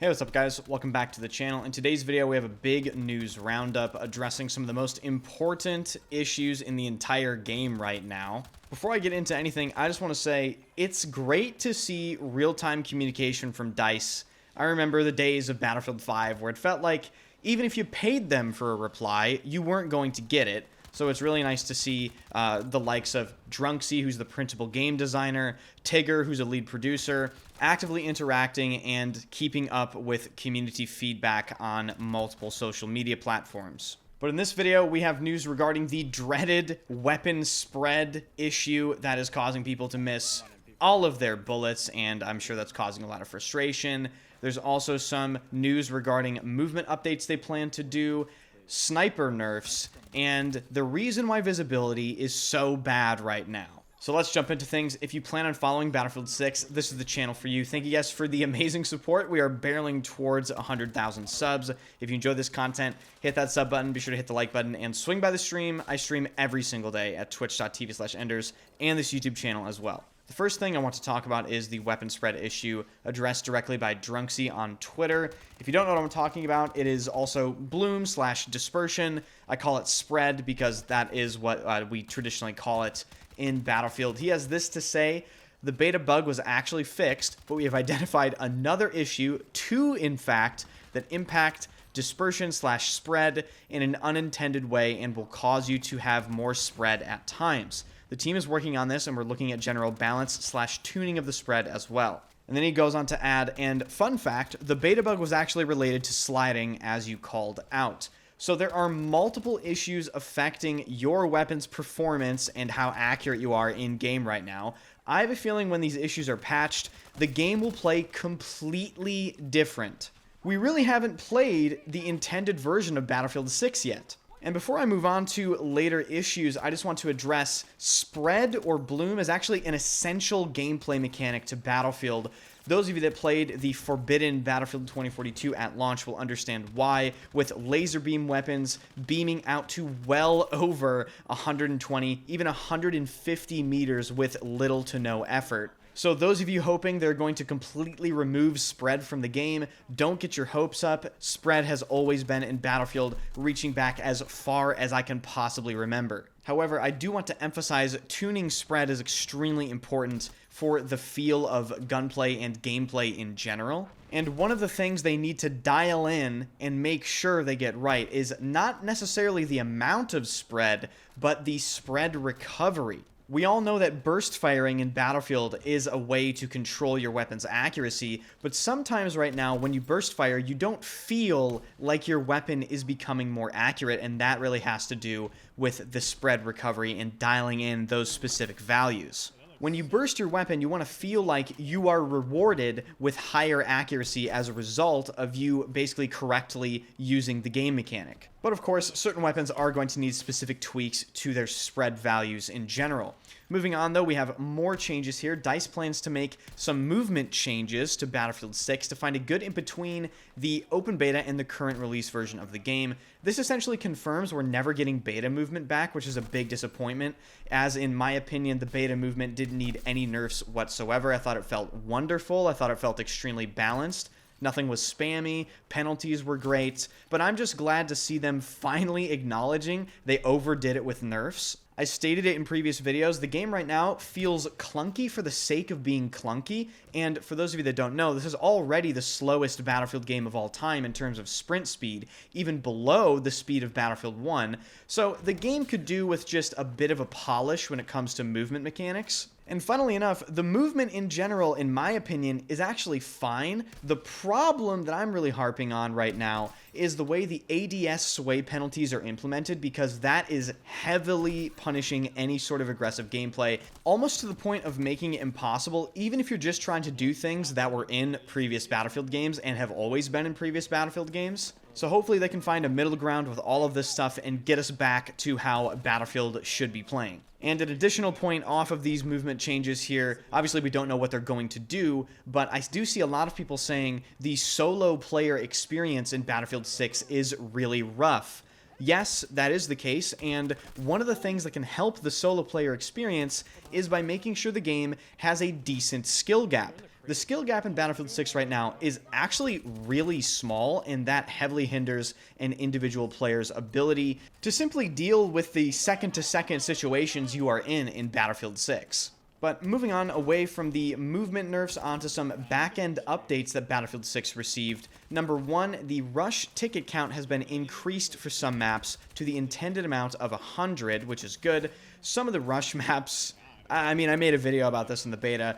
Hey, what's up guys? Welcome back to the channel. In today's video, we have a big news roundup addressing some of the most important issues in the entire game right now. Before I get into anything, I just want to say it's great to see real-time communication from DICE. I remember the days of Battlefield 5 where it felt like even if you paid them for a reply, you weren't going to get it. So it's really nice to see the likes of Drunksy, who's the principal game designer, Tigger, who's a lead producer, actively interacting and keeping up with community feedback on multiple social media platforms. But in this video, we have news regarding the dreaded weapon spread issue that is causing people to miss all of their bullets, and I'm sure that's causing a lot of frustration. There's also some news regarding movement updates they plan to do, sniper nerfs, and the reason why visibility is so bad right now. So let's jump into things. If you plan on following Battlefield 6, this is the channel for you. Thank you guys for the amazing support. We are barreling towards 100,000 subs. If you enjoy this content, hit that sub button, be sure to hit the like button, and swing by the stream. I stream every single day at twitch.tv/enders and this YouTube channel as well. The first thing I want to talk about is the weapon spread issue addressed directly by Drunksy on Twitter. If you don't know what I'm talking about, it is also bloom/dispersion. I call it spread because that is what we traditionally call it in Battlefield. He has this to say: the beta bug was actually fixed, but we have identified another issue, two in fact, that impact dispersion/spread in an unintended way and will cause you to have more spread at times. The team is working on this, and we're looking at general balance/tuning of the spread as well. And then he goes on to add, and fun fact, the beta bug was actually related to sliding, as you called out. So there are multiple issues affecting your weapon's performance and how accurate you are in game right now. I have a feeling when these issues are patched, the game will play completely different. We really haven't played the intended version of Battlefield 6 yet. And before I move on to later issues, I just want to address spread or bloom is actually an essential gameplay mechanic to Battlefield. Those of you that played the forbidden Battlefield 2042 at launch will understand why, with laser beam weapons beaming out to well over 120, even 150 meters with little to no effort. So those of you hoping they're going to completely remove spread from the game, don't get your hopes up. Spread has always been in Battlefield, reaching back as far as I can possibly remember. However, I do want to emphasize tuning spread is extremely important for the feel of gunplay and gameplay in general. And one of the things they need to dial in and make sure they get right is not necessarily the amount of spread, but the spread recovery. We all know that burst firing in Battlefield is a way to control your weapon's accuracy, but sometimes right now when you burst fire, you don't feel like your weapon is becoming more accurate, and that really has to do with the spread recovery and dialing in those specific values. When you burst your weapon, you want to feel like you are rewarded with higher accuracy as a result of you basically correctly using the game mechanic. But of course, certain weapons are going to need specific tweaks to their spread values in general. Moving on though, we have more changes here. DICE plans to make some movement changes to Battlefield 6 to find a good in between the open beta and the current release version of the game. This essentially confirms we're never getting beta movement back, which is a big disappointment, as in my opinion, the beta movement didn't need any nerfs whatsoever. I thought it felt wonderful. I thought it felt extremely balanced. Nothing was spammy, penalties were great, but I'm just glad to see them finally acknowledging they overdid it with nerfs. I stated it in previous videos, the game right now feels clunky for the sake of being clunky, and for those of you that don't know, this is already the slowest Battlefield game of all time in terms of sprint speed, even below the speed of Battlefield 1, so the game could do with just a bit of a polish when it comes to movement mechanics. And funnily enough, the movement in general, in my opinion, is actually fine. The problem that I'm really harping on right now is the way the ADS sway penalties are implemented, because that is heavily punishing any sort of aggressive gameplay, almost to the point of making it impossible, even if you're just trying to do things that were in previous Battlefield games and have always been in previous Battlefield games. So hopefully they can find a middle ground with all of this stuff and get us back to how Battlefield should be playing. And an additional point off of these movement changes here, obviously we don't know what they're going to do, but I do see a lot of people saying the solo player experience in Battlefield 6 is really rough. Yes, that is the case, and one of the things that can help the solo player experience is by making sure the game has a decent skill gap. The skill gap in Battlefield 6 right now is actually really small, and that heavily hinders an individual player's ability to simply deal with the second-to-second situations you are in Battlefield 6. But moving on away from the movement nerfs onto some back-end updates that Battlefield 6 received. Number 1, the rush ticket count has been increased for some maps to the intended amount of 100, which is good. Some of the rush maps, I mean, I made a video about this in the beta.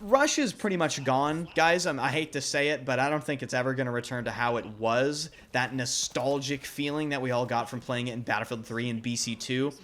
Rush is pretty much gone, guys. I hate to say it, but I don't think it's ever going to return to how it was. That nostalgic feeling that we all got from playing it in Battlefield 3 and BC2.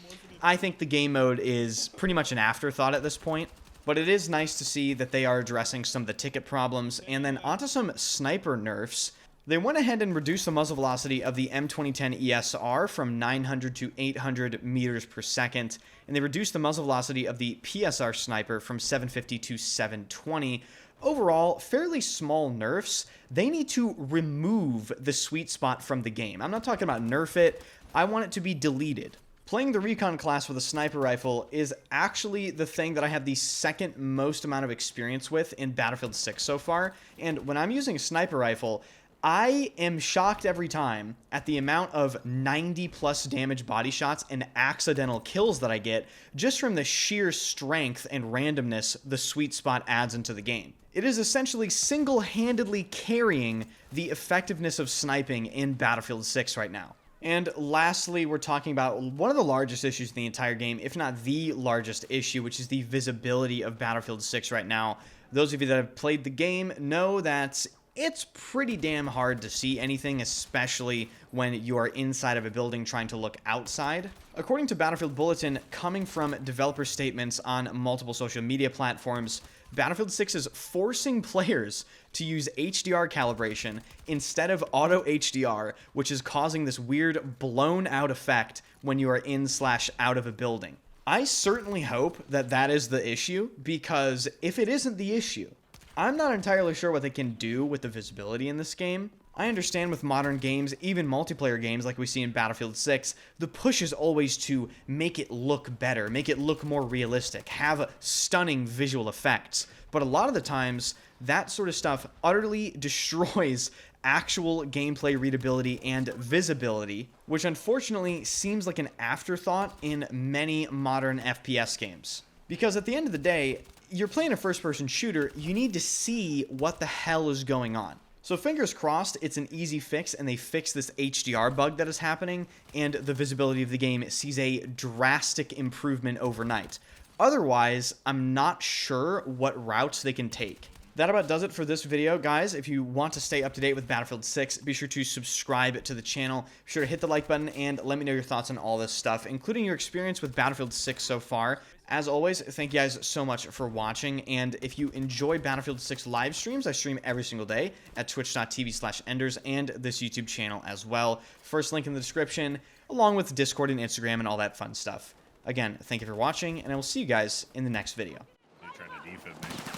I think the game mode is pretty much an afterthought at this point, but it is nice to see that they are addressing some of the ticket problems. And then onto some sniper nerfs. They went ahead and reduced the muzzle velocity of the M2010 ESR from 900 to 800 meters per second, and they reduced the muzzle velocity of the PSR sniper from 750 to 720. Overall, fairly small nerfs. They need to remove the sweet spot from the game. I'm not talking about nerf it. I want it to be deleted. Playing the recon class with a sniper rifle is actually the thing that I have the second most amount of experience with in Battlefield 6 so far, and when I'm using a sniper rifle, I am shocked every time at the amount of 90 plus damage body shots and accidental kills that I get just from the sheer strength and randomness the sweet spot adds into the game. It is essentially single-handedly carrying the effectiveness of sniping in Battlefield 6 right now. And lastly, we're talking about one of the largest issues in the entire game, if not the largest issue, which is the visibility of Battlefield 6 right now. Those of you that have played the game know that it's pretty damn hard to see anything, especially when you are inside of a building trying to look outside. According to Battlefield Bulletin, coming from developer statements on multiple social media platforms, Battlefield 6 is forcing players to use HDR calibration instead of auto HDR, which is causing this weird blown out effect when you are in/out of a building. I certainly hope that that is the issue, because if it isn't the issue, I'm not entirely sure what they can do with the visibility in this game. I understand with modern games, even multiplayer games like we see in Battlefield 6, the push is always to make it look better, make it look more realistic, have stunning visual effects. But a lot of the times, that sort of stuff utterly destroys actual gameplay readability and visibility, which unfortunately seems like an afterthought in many modern FPS games. Because at the end of the day, you're playing a first-person shooter, you need to see what the hell is going on. So fingers crossed it's an easy fix and they fix this HDR bug that is happening and the visibility of the game sees a drastic improvement overnight. Otherwise, I'm not sure what routes they can take. That about does it for this video, guys. If you want to stay up to date with Battlefield 6, be sure to subscribe to the channel. Be sure to hit the like button and let me know your thoughts on all this stuff, including your experience with Battlefield 6 so far. As always, thank you guys so much for watching, and if you enjoy Battlefield 6 live streams, I stream every single day at twitch.tv/enders and this YouTube channel as well. First link in the description, along with Discord and Instagram and all that fun stuff. Again, thank you for watching, and I will see you guys in the next video. They're trying to defib me.